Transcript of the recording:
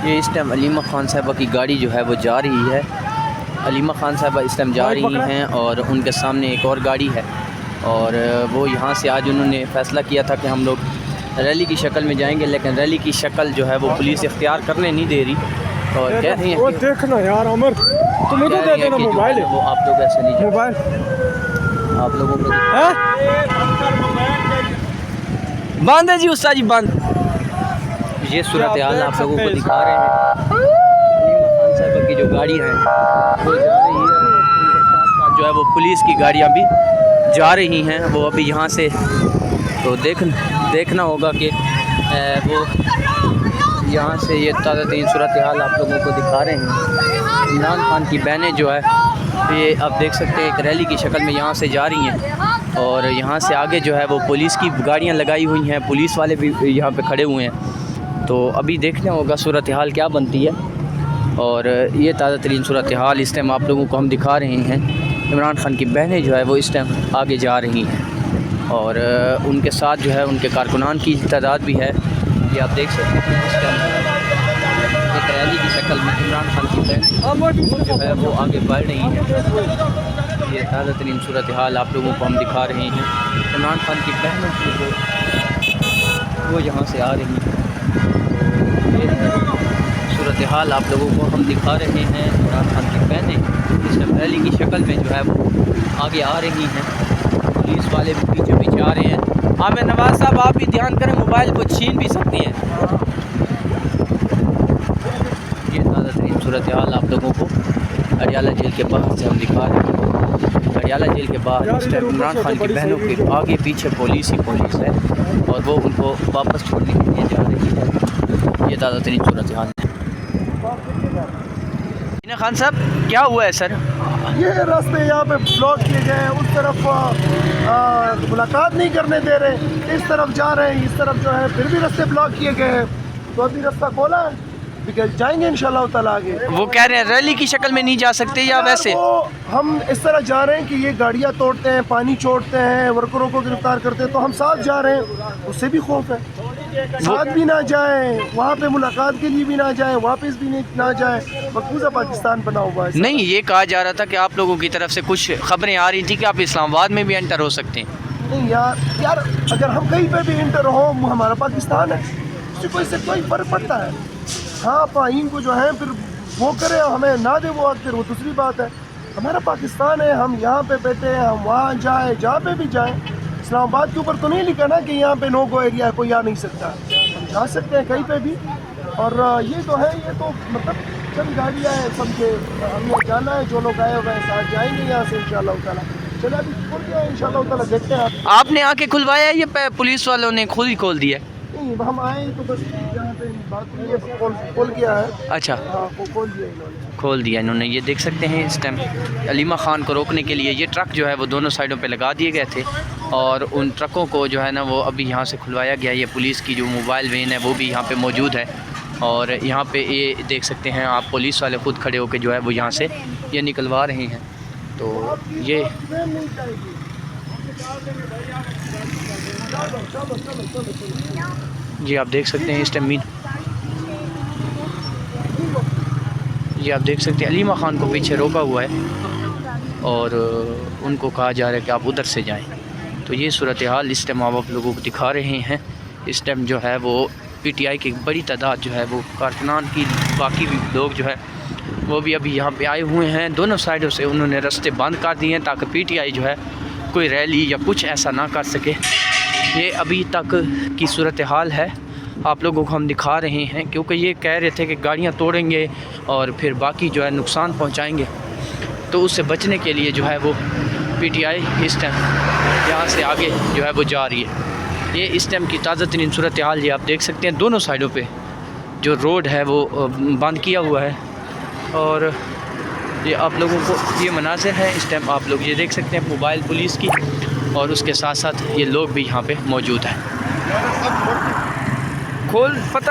ये इस टाइम अलीमा ख़ान साहबा की गाड़ी जो है वो जा रही है। अलीमा ख़ान साहबा इस टाइम जा रही हैं और उनके सामने एक और गाड़ी है और वो यहाँ से आज उन्होंने फ़ैसला किया था कि हम लोग रैली की शक्ल में जाएंगे, लेकिन रैली की शक्ल जो है वो पुलिस इख्तियार करने नहीं दे रही और कह रही है कि देखना यार अमर तुम इधर दे देना मोबाइल, वो आप लोग ऐसे नहीं मोबाइल आप लोगों को बंद है जी उस्ताद जी बंद। ये सूरत हाल आप लोगों को दिखा रहे हैं। अलीमा ख़ान साहबा की जो गाड़ी है वो जा रही है, जो है वो पुलिस की गाड़ियाँ भी जा रही हैं। वो अभी यहाँ से तो देखना होगा कि वो यहाँ से ये ताज़ा तरीन सूरत हाल आप लोगों को दिखा रहे हैं। इमरान खान की बहनें जो है ये आप देख सकते हैं एक रैली की शक्ल में यहाँ से जा रही हैं और यहाँ से आगे जो है वो पुलिस की गाड़ियाँ लगाई हुई हैं, पुलिस वाले भी यहाँ पे खड़े हुए हैं। तो अभी देखना होगा सूरत हाल क्या बनती है। और ये ताज़ा तरीन सूरत हाल इस टाइम आप लोगों को हम दिखा रहे हैं। इमरान खान की बहनें जो है वो इस टाइम आगे जा रही हैं और उनके साथ जो है उनके कारकुनान की तादाद भी है। ये आप देख सकते हैं इस टाइम एक रैली की शक्ल में इमरान खान की बहन जो है वो आगे बढ़ रही हैं। ये ताज़ा तरीन सूरत हाल आप लोगों को हम दिखा रहे हैं। इमरान खान की बहनों की वो यहाँ से आ रही हैं। सूरत हाल आप लोगों को हम दिखा रहे हैं। इमरान खान की बहनें इस रैली की शक्ल में जो है वो आगे आ रही हैं, पुलिस वाले भी पीछे पीछे आ रहे हैं। आमिर नवाज़ साहब आप भी ध्यान करें, मोबाइल को छीन भी सकती हैं। ये ताज़ा तरीन सूरत हाल आप लोगों को अडियाला जेल के बाहर से हम दिखा रहे हैं। अडियाला जेल के बाहर इस टाइम इमरान खान की बहनों के आगे पीछे पुलिस ही पुलिस है और वो उनको वापस छोड़ने के लिए जा रही है। ये ताज़ा तरीन सूरत हाल है। खान साहब क्या हुआ है सर? ये रास्ते यहाँ पे ब्लॉक किए गए हैं, उस तरफ मुलाकात नहीं करने दे रहे, इस तरफ जा रहे हैं, इस तरफ जो है फिर भी रास्ते ब्लॉक किए गए हैं। तो अभी रास्ता खोला है, जाएंगे इंशाल्लाह ताला आगे। वो कह रहे हैं रैली की शक्ल में नहीं जा सकते या वैसे? हम इस तरह जा रहे हैं कि ये गाड़ियाँ तोड़ते हैं, पानी छोड़ते हैं, वर्करों को गिरफ्तार करते हैं, तो हम साथ जा रहे हैं, उससे भी खौफ है। साथ भी ना जाएं, वहाँ पे मुलाकात के लिए भी ना जाएं, वापस भी ना जाएं, मकबूजा पाकिस्तान बना हुआ है। नहीं, ये कहा जा रहा था कि आप लोगों की तरफ से कुछ खबरें आ रही थी कि आप इस्लामाबाद में भी एंटर हो सकते हैं। नहीं यार अगर हम कहीं पे भी एंटर हो, हमारा पाकिस्तान है, इससे कोई फ़र्क पड़ता है। हाँ पाइन को जो है फिर वो करे, हमें ना दे वो फिर वो दूसरी बात है। हमारा पाकिस्तान है, हम यहाँ पे बैठे हैं, हम वहाँ जाए, जहाँ पे भी जाएं। इस्लामाबाद के ऊपर तो नहीं लिखा ना कि यहाँ पे नो गो एरिया कोई आ नहीं सकता, हम जा सकते हैं कहीं पे भी। और ये तो है, ये तो मतलब चंद गाड़ियाँ हैं सबके, हमें जाना है, जो लोग आए हुए हैं साथ जाएंगे यहाँ से इंशाल्लाह ताला। चलो अभी खोल दिया इंशाल्लाह ताला, देखते हैं। आपने आके खुलवाया या पुलिस वालों ने खुद ही खोल दिया? नहीं हम आए तो बस यहाँ पे बात हुई है, खोल किया है। अच्छा हाँ वो खोल दिया इन्होंने, खोल दिया इन्होंने। ये देख सकते हैं इस टाइम अलीमा ख़ान को रोकने के लिए ये ट्रक जो है वो दोनों साइडों पे लगा दिए गए थे और उन ट्रकों को जो है ना वो अभी यहाँ से खुलवाया गया। ये पुलिस की जो मोबाइल वैन है वो भी यहाँ पे मौजूद है और यहाँ पे ये देख सकते हैं आप, पुलिस वाले ख़ुद खड़े होकर जो है वो यहाँ से ये निकलवा रहे हैं। तो ये जी आप देख सकते हैं इस टाइम ये आप देख सकते हैं अलीमा ख़ान को पीछे रोका हुआ है और उनको कहा जा रहा है कि आप उधर से जाएं। तो ये सूरत हाल इस टाइम आप लोगों को दिखा रहे हैं। इस टाइम जो है वो पीटीआई की बड़ी तादाद जो है वो कारकुनान की, बाकी भी लोग जो है वो भी अभी यहाँ पे आए हुए हैं। दोनों साइडों से उन्होंने रास्ते बंद कर दिए हैं ताकि पीटीआई जो है कोई रैली या कुछ ऐसा ना कर सके। ये अभी तक की सूरत हाल है, आप लोगों को हम दिखा रहे हैं, क्योंकि ये कह रहे थे कि गाड़ियाँ तोड़ेंगे और फिर बाकी जो है नुकसान पहुँचाएँगे। तो उससे बचने के लिए जो है वो पीटीआई इस टाइम यहाँ से आगे जो है वो जा रही है। ये इस टाइम की ताज़ा तरीन सूरत हाल ये आप देख सकते हैं। दोनों साइडों पे जो रोड है वो बंद किया हुआ है और ये आप लोगों को ये मनाज़िर है इस टाइम आप लोग ये देख सकते हैं मोबाइल पुलिस की, और उसके साथ साथ ये लोग भी यहाँ पे मौजूद हैं। खोल पता